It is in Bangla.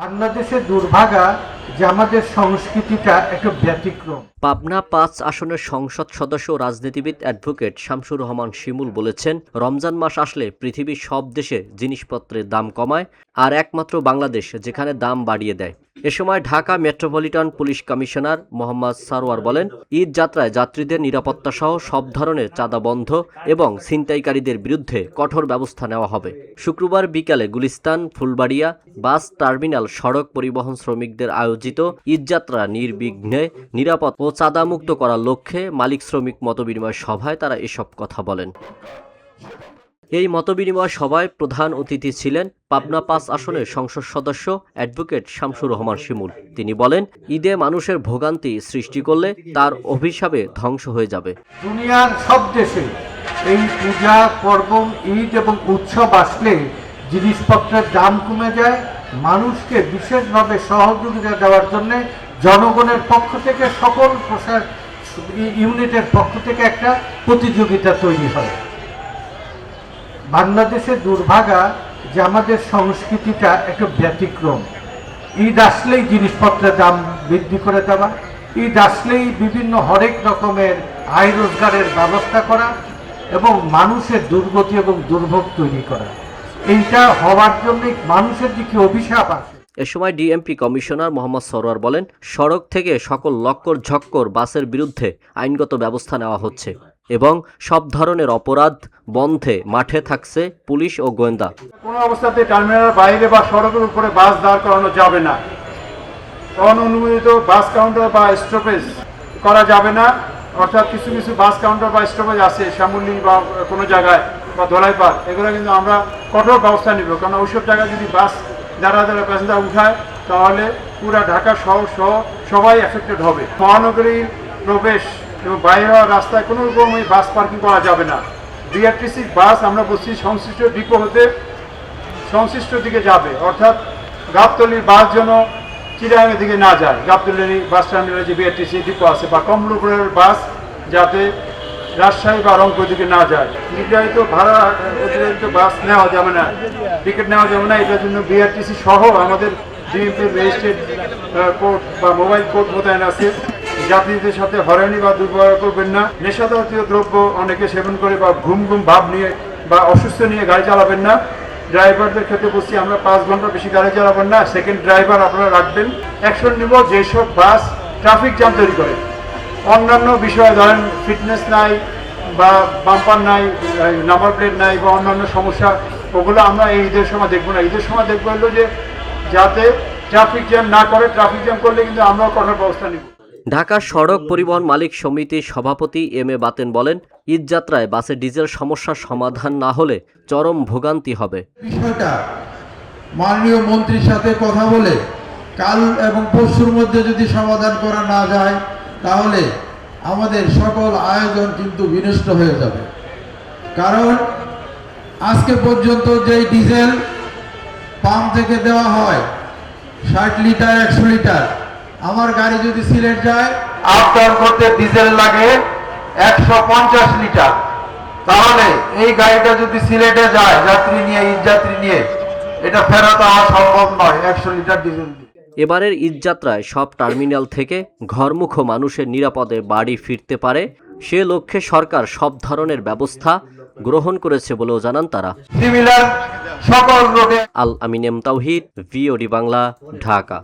বাংলাদেশের দুর্ভাগা যে আমাদের সংস্কৃতিটা একটা ব্যতিক্রম। পাবনা ৫ আসনের সংসদ সদস্য ও রাজনীতিবিদ অ্যাডভোকেট শামসুর রহমান শিমুল বলেছেন, রমজান মাস আসলে পৃথিবীর সব দেশে জিনিসপত্রের দাম কমায়, আর একমাত্র বাংলাদেশ যেখানে দাম বাড়িয়ে দেয়। এ সময় Dhaka metropolitan police commissioner Mohammad Sarwar বলেন, ঈদ যাত্রায় যাত্রীদের নিরাপত্তা সহ সব ধরনের চাঁদা বন্ধ এবং ছিনতাইকারীদের বিরুদ্ধে কঠোর ব্যবস্থা নেওয়া হবে। শুক্রবার বিকালে গুলিস্তান, ফুলবাড়িয়া বাস টার্মিনাল সড়ক পরিবহন শ্রমিকদের আয়োজিত ঈদযাত্রা নির্বিঘ্নে, নিরাপদ ও চাঁদামুক্ত করার লক্ষ্যে মালিক শ্রমিক মতবিনিময় সভায় তারা এসব কথা বলেন। এই মতবিনিময় সভায় প্রধান অতিথি ছিলেন পাবনা ৫ আসনের সংসদ সদস্য অ্যাডভোকেট শামসুর রহমান শিমুল। তিনি বলেন, ঈদে মানুষের ভোগান্তি সৃষ্টি করলে তার অভিশাপে ধ্বংস হয়ে যাবে। দুনিয়ার সব দেশে এই পূজা পার্বণ, ঈদ এবং উৎসব আসলে জিনিসপত্রের দাম কমে যায়। মানুষকে বিশেষভাবে সহযোগিতা দেওয়ার জন্য জনগণের পক্ষ থেকে, সকল ইউনিটের পক্ষ থেকে একটা প্রতিযোগিতা তৈরি হয়। বাংলাদেশের দুর্ভাগা যে আমাদের সংস্কৃতিটা একটা ব্যতিক্রম। ঈদ আসলেই জিনিসপত্রের দাম বৃদ্ধি করে দেওয়া, ঈদ আসলেই বিভিন্ন হরেক রকমের আয় রোজগারের ব্যবস্থা করা এবং মানুষের দুর্গতি এবং দুর্ভোগ তৈরি করা, এইটা হওয়ার জন্য মানুষের দিকে অভিশাপ আসে। এ সময় ডিএমপি কমিশনার মোহাম্মদ সরোয়ার বলেন, সড়ক থেকে সকল লক্কর ঝক্কর বাসের বিরুদ্ধে আইনগত ব্যবস্থা নেওয়া হচ্ছে এবং সব ধরনের অপরাধ বন্ধে মাঠে থাকছে পুলিশ ও গোয়েন্দা। কোনো অবস্থাতে টার্মিনালের বাইরে বা সড়কের উপরে বাস দাঁড় করানো যাবে না। অননুমোদিত বাস কাউন্টার বা স্টপেজ করা যাবে না। অর্থাৎ কিছু কিছু বাস কাউন্টার বা স্টপেজ আছে শ্যামলী বা কোনো জায়গায় বা ধলাইপাড়, এগুলো কিন্তু আমরা কঠোর ব্যবস্থা নিব। কারণ ওইসব জায়গায় যদি বাস যারা প্যাসেঞ্জার উঠায় তাহলে পুরা ঢাকা শহর সহ সবাই এফেক্টেড হবে। মহানগরীর প্রবেশ এবং বাইরে হওয়ার রাস্তায় কোনো রকমই বাস পার্কিং করা যাবে না। বিআরটিসির বাস আমরা বলছি সংশ্লিষ্ট ডিপো হতে সংশ্লিষ্ট দিকে যাবে, অর্থাৎ গাবতলীর বাস যেন চিড়িয়াখানার দিকে না যায়। গাবতলী বাস টার্মিনালে যে বিআরটিসি ডিপো আছে বা কমলপুরের বাস যাতে রাজশাহী বা রংপুর দিকে না যায়। নির্ধারিত ভাড়া অতিরিক্ত বাস নেওয়া যাবে না, টিকিট নেওয়া যাবে না। এটার জন্য বিআরটিসি সহ আমাদের ডিএমপি রেজিস্ট্রেড কোড বা মোবাইল কোড মোতায়েন আছে। যাত্রীদের সাথে হয়রানি বা দুর্ব্যবহার করবেন না। নেশাজাতীয় দ্রব্য অনেকে সেবন করে বা ঘুম ভাব নিয়ে বা অসুস্থ নিয়ে গাড়ি চালাবেন না। ড্রাইভারদের ক্ষেত্রে বলছি, আমরা 5 ঘন্টা বেশি গাড়ি চালাবেন না। সেকেন্ড ড্রাইভার আপনারা রাখবেন। অ্যাকশন নিব যেসব বাস ট্রাফিক জ্যাম তৈরি করে। অন্যান্য বিষয়ে ধরেন ফিটনেস নাই বা বাম্পার নাই, নাম্বার প্লেট নাই বা অন্যান্য সমস্যা, ওগুলো আমরা এই ঈদের সময় দেখবো না। ঈদের সময় দেখবো হলো যে যাতে ট্রাফিক জ্যাম না করে। ট্রাফিক জ্যাম করলে কিন্তু আমরাও কঠোর ব্যবস্থা নিব। ঢাকা সড়ক পরিবহন মালিক সমিতির সভাপতি এম.এ. বাতেন বলেন, ঈদযাত্রায় বাসে ডিজেল সমস্যার সমাধান না হলে চরম ভোগান্তি হবে। বিষয়টা মাননীয় মন্ত্রীর সাথে কথা বলে কাল এবং পরশুর মধ্যে যদি সমাধান করা না যায় তাহলে আমাদের সকল আয়োজন কিন্তু বিনষ্ট হয়ে যাবে। কারণ আজকে পর্যন্ত যে ডিজেল পাম্প থেকে দেওয়া হয় 60 লিটার 100 লিটার, আমার গাড়ি যদি সিলেট যায় আপ ডাউন করতে ডিজেল লাগে 150 লিটার। তাহলে এই গাড়িটা যদি সিলেটে যায় যাত্রী নিয়ে, ঈদ যাত্রী নিয়ে, এটা ফেরত আনা সম্ভব নয় 100 লিটার ডিজেল। এবারের ঈদযাত্রায় সব টার্মিনাল থেকে ঘরমুখ মানুষের নিরাপদে বাড়ি ফিরতে পারে সে লক্ষ্যে সরকার সব ধরনের ব্যবস্থা গ্রহণ করেছে বলেও জানান তারা। সকল রোডে আল আমিন এম তাওহিদ, ভিওডি বাংলা, ঢাকা।